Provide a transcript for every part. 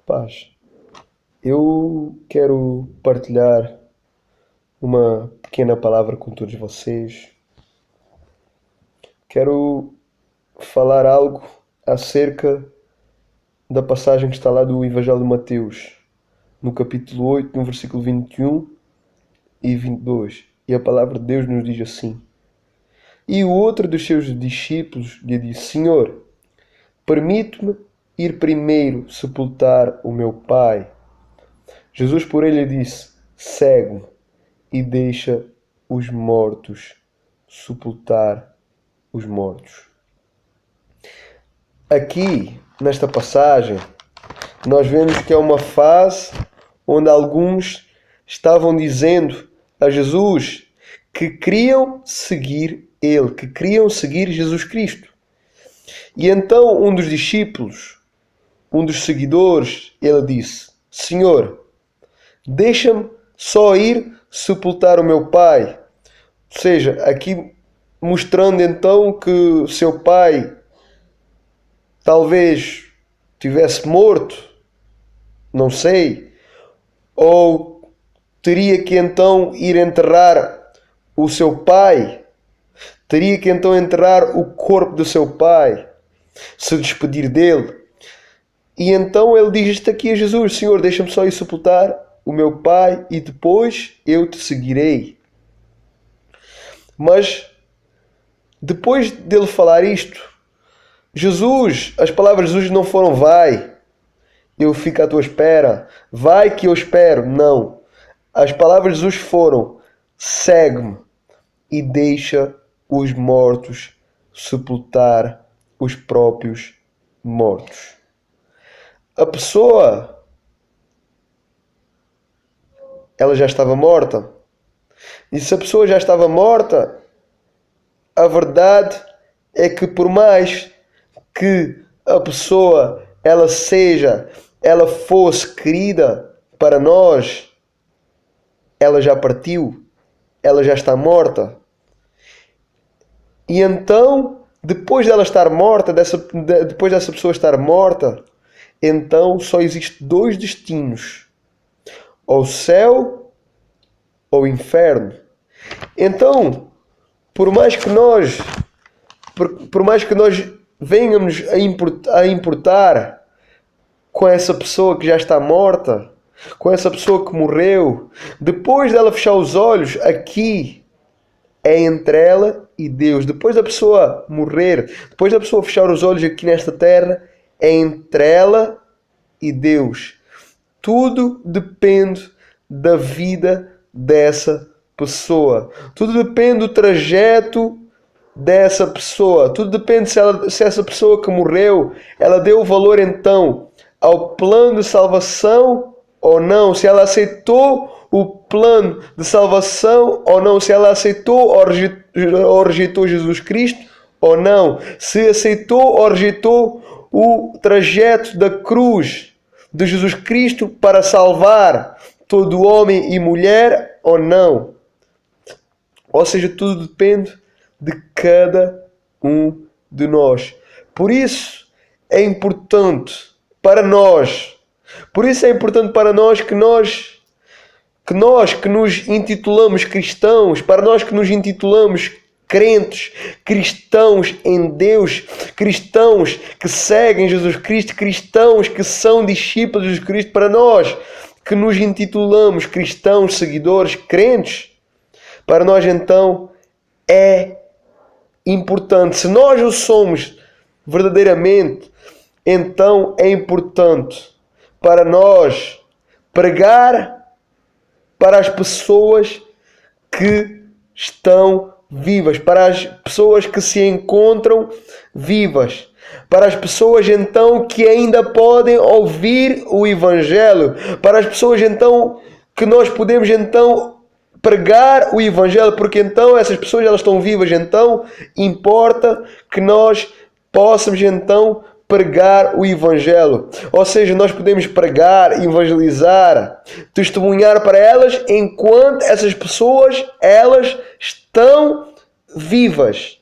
Paz, eu quero partilhar uma pequena palavra com todos vocês. Quero falar algo acerca da passagem que está lá do Evangelho de Mateus, no capítulo 8, no versículo 21 e 22. E a palavra de Deus nos diz assim: E o outro dos seus discípulos lhe disse: Senhor, permite-me ir primeiro sepultar o meu pai. Jesus, porém, lhe disse: Segue-me e deixa os mortos sepultar os mortos. Aqui, nesta passagem, nós vemos que é uma fase onde alguns estavam dizendo a Jesus que queriam seguir Ele, que queriam seguir Jesus Cristo. E então um dos discípulos, um dos seguidores, ele disse: Senhor, deixa-me só ir sepultar o meu pai. Ou seja, aqui mostrando então que seu pai talvez tivesse morto, não sei, ou teria que então ir enterrar o seu pai, teria que então enterrar o corpo do seu pai, se despedir dele. E então ele diz isto aqui a Jesus: Senhor, deixa-me só ir sepultar o meu pai e depois eu te seguirei. Mas depois dele falar isto, as palavras de Jesus não foram vai, eu fico à tua espera, vai que eu espero. Não. As palavras de Jesus foram: segue-me e deixa os mortos sepultar os próprios mortos. A pessoa, ela já estava morta. E se a pessoa já estava morta, a verdade é que por mais que a pessoa ela fosse querida para nós, ela já partiu, ela já está morta. E então, depois dela estar morta, depois dessa pessoa estar morta, então só existem dois destinos: ou céu ou inferno. Então, por mais que nós venhamos a importar com essa pessoa que já está morta, com essa pessoa que morreu, depois dela fechar os olhos, aqui é entre ela e Deus. Depois da pessoa morrer, depois da pessoa fechar os olhos aqui nesta terra, é entre ela e Deus. Tudo depende da vida dessa pessoa. Tudo depende do trajeto dessa pessoa. Tudo depende se essa pessoa que morreu, ela deu valor então ao plano de salvação ou não. Se ela aceitou o plano de salvação ou não. Se ela aceitou ou rejeitou Jesus Cristo ou não. Se aceitou ou rejeitou o trajeto da cruz de Jesus Cristo para salvar todo homem e mulher ou não. Ou seja, tudo depende de cada um de nós. Por isso é importante para nós que nos intitulamos cristãos, para nós que nos intitulamos crentes, cristãos em Deus, cristãos que seguem Jesus Cristo, cristãos que são discípulos de Jesus Cristo, para nós que nos intitulamos cristãos, seguidores, crentes, para nós então é importante. Se nós o somos verdadeiramente, então é importante para nós pregar para as pessoas que estão vivas, para as pessoas que se encontram vivas, para as pessoas então que ainda podem ouvir o Evangelho, para as pessoas então que nós podemos então pregar o Evangelho, porque então essas pessoas elas estão vivas, então importa que nós possamos então pregar o Evangelho. Ou seja, nós podemos pregar, evangelizar, testemunhar para elas enquanto essas pessoas elas estão vivas.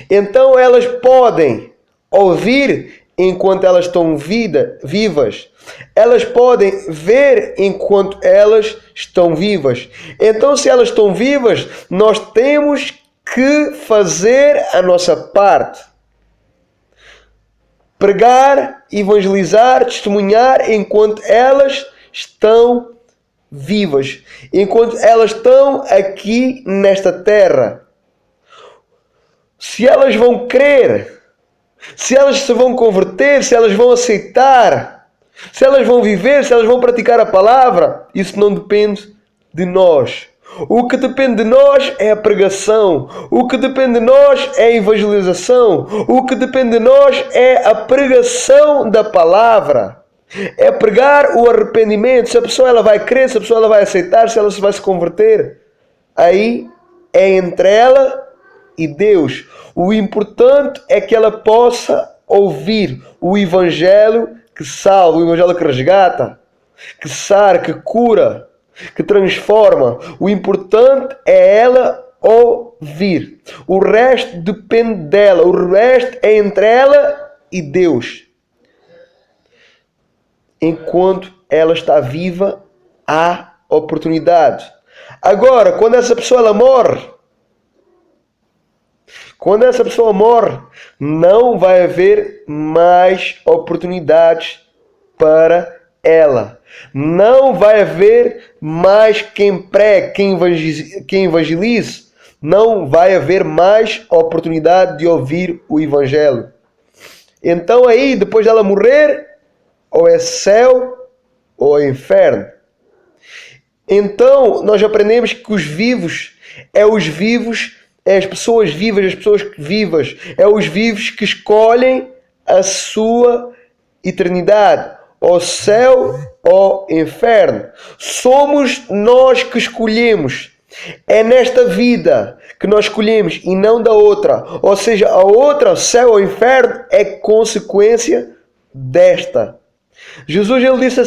Então elas podem ouvir enquanto elas estão vivas. Elas podem ver enquanto elas estão vivas. Então, se elas estão vivas, nós temos que fazer a nossa parte. Pregar, evangelizar, testemunhar enquanto elas estão vivas. Enquanto elas estão aqui nesta terra. Se elas vão crer, se elas se vão converter, se elas vão aceitar, se elas vão viver, se elas vão praticar a palavra, isso não depende de nós. O que depende de nós é a pregação. O que depende de nós é a evangelização. O que depende de nós é a pregação da palavra. É pregar o arrependimento. Se a pessoa ela vai crer, se a pessoa ela vai aceitar, se ela vai se converter. Aí é entre ela e Deus. O importante é que ela possa ouvir o Evangelho que salva, o Evangelho que resgata, que sara, que cura, que transforma. O importante é ela ouvir. O resto depende dela. O resto é entre ela e Deus. Enquanto ela está viva, há oportunidade. Agora, quando essa pessoa ela morre, não vai haver mais oportunidades para ela. Não vai haver mais quem pregue, quem evangelize. Não vai haver mais oportunidade de ouvir o Evangelho. Então aí, depois dela morrer, ou é céu ou é inferno. Então, nós aprendemos que os vivos, é as pessoas vivas, é os vivos que escolhem a sua eternidade, ou céu ou inferno. Somos nós que escolhemos. É nesta vida que nós escolhemos e não da outra. Ou seja, a outra, céu ou inferno, é consequência desta. Jesus ele disse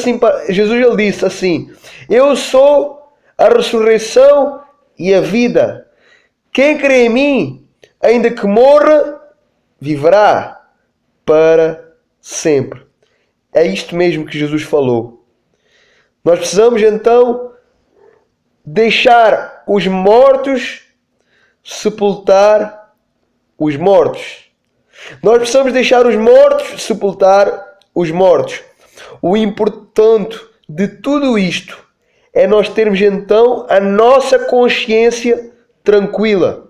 assim: eu sou a ressurreição e a vida. Quem crê em mim, ainda que morra, viverá para sempre. É isto mesmo que Jesus falou. Nós precisamos então deixar os mortos sepultar os mortos. Nós precisamos deixar os mortos sepultar os mortos. O importante de tudo isto é nós termos então a nossa consciência tranquila.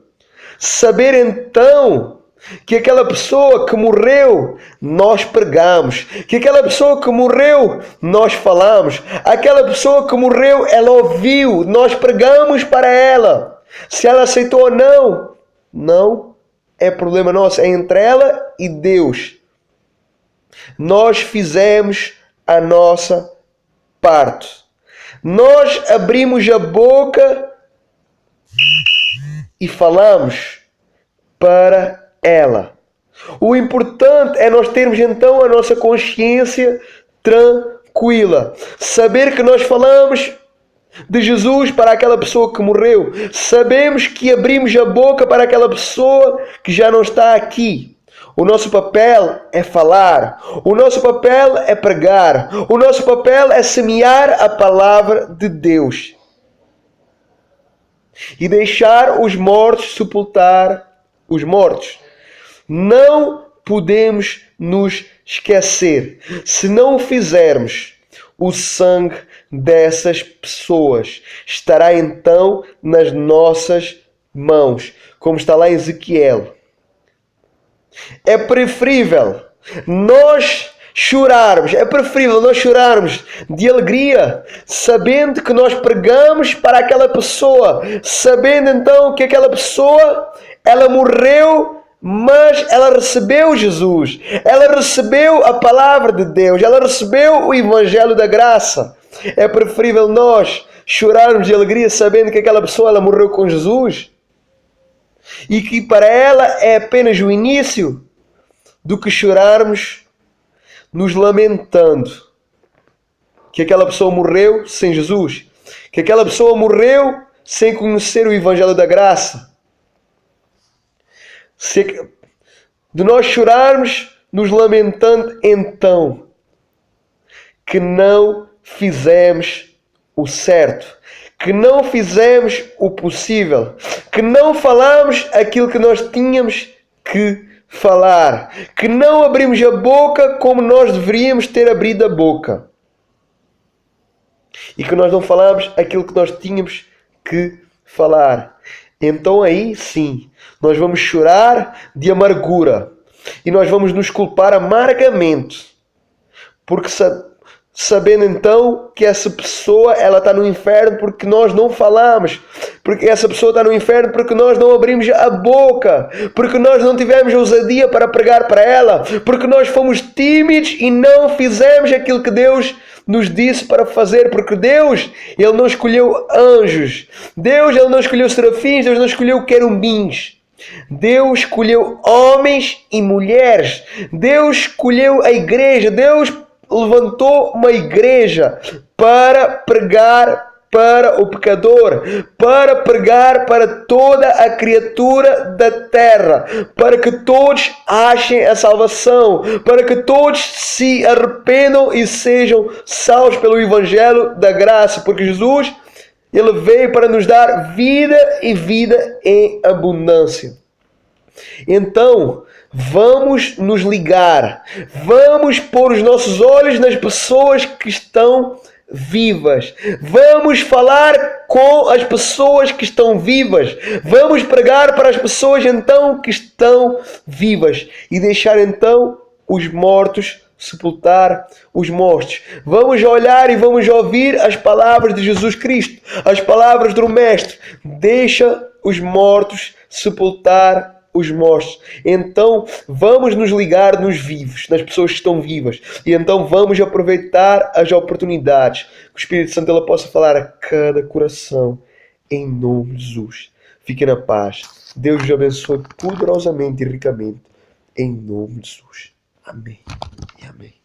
Saber então que aquela pessoa que morreu, nós pregamos. Que aquela pessoa que morreu, nós falamos. Aquela pessoa que morreu, ela ouviu. Nós pregamos para ela. Se ela aceitou ou não, não é problema nosso. É entre ela e Deus. Nós fizemos a nossa parte. Nós abrimos a boca e falamos para ela. O importante é nós termos então a nossa consciência tranquila. Saber que nós falamos de Jesus para aquela pessoa que morreu. Sabemos que abrimos a boca para aquela pessoa que já não está aqui. O nosso papel é falar. O nosso papel é pregar. O nosso papel é semear a palavra de Deus. E deixar os mortos sepultar os mortos. Não podemos nos esquecer. Se não o fizermos, o sangue dessas pessoas estará então nas nossas mãos, como está lá em Ezequiel. É preferível nós chorarmos de alegria, sabendo que nós pregamos para aquela pessoa, sabendo então que aquela pessoa, ela morreu, mas ela recebeu Jesus, ela recebeu a palavra de Deus, ela recebeu o Evangelho da graça. É preferível nós chorarmos de alegria sabendo que aquela pessoa ela morreu com Jesus e que para ela é apenas o início, do que chorarmos nos lamentando que aquela pessoa morreu sem Jesus, que aquela pessoa morreu sem conhecer o Evangelho da graça. De nós chorarmos nos lamentando então que não fizemos o certo, que não fizemos o possível, que não falamos aquilo que nós tínhamos que falar, que não abrimos a boca como nós deveríamos ter abrido a boca e que nós não falamos aquilo que nós tínhamos que falar. Então aí sim, nós vamos chorar de amargura e nós vamos nos culpar amargamente, porque sabendo então que essa pessoa ela está no inferno porque nós não falamos, porque essa pessoa está no inferno porque nós não abrimos a boca, porque nós não tivemos ousadia para pregar para ela, porque nós fomos tímidos e não fizemos aquilo que Deus nos disse para fazer, porque Deus, Ele não escolheu anjos, Deus, Ele não escolheu serafins, Deus não escolheu querubins, Deus escolheu homens e mulheres, Deus escolheu a igreja, Deus levantou uma igreja para pregar para o pecador, para pregar para toda a criatura da terra, para que todos achem a salvação, para que todos se arrependam e sejam salvos pelo Evangelho da graça, porque Jesus, Ele veio para nos dar vida e vida em abundância. Então, vamos nos ligar, vamos pôr os nossos olhos nas pessoas que estão vivas, vamos falar com as pessoas que estão vivas, vamos pregar para as pessoas então que estão vivas e deixar então os mortos sepultar os mortos. Vamos olhar e vamos ouvir as palavras de Jesus Cristo, as palavras do Mestre: deixa os mortos sepultar os mortos. Então vamos nos ligar nos vivos, nas pessoas que estão vivas, e então vamos aproveitar as oportunidades que o Espírito Santo ela possa falar a cada coração, em nome de Jesus. Fiquem na paz. Deus os abençoe poderosamente e ricamente, em nome de Jesus. Amém e amém.